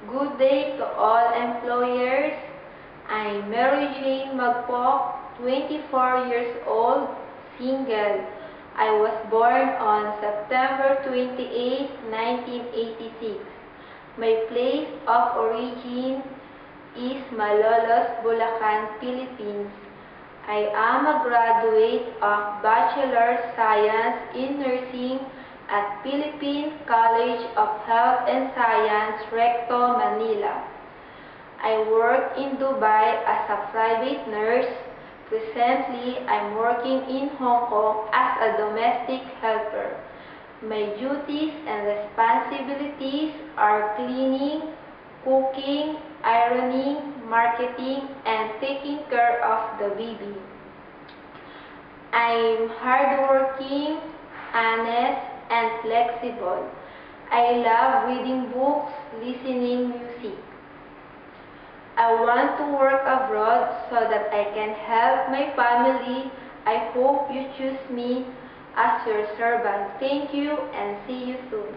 Good day to all employers. I'm Mary Jane Magpok, 24 years old, single. I was born on September 28, 1986. My place of origin is Malolos, Bulacan, Philippines. I am a graduate of Bachelor Science in Nursing at Philippine College of Health and Science, Recto, Manila. I work in Dubai as a private nurse. Presently, I'm working in Hong Kong as a domestic helper. My duties and responsibilities are cleaning, cooking, ironing, marketing, and taking care of the baby. I'm hardworking, honest, and flexible. I love reading books, listening music. I want to work abroad so that I can help my family. I hope you choose me as your servant. Thank you and see you soon.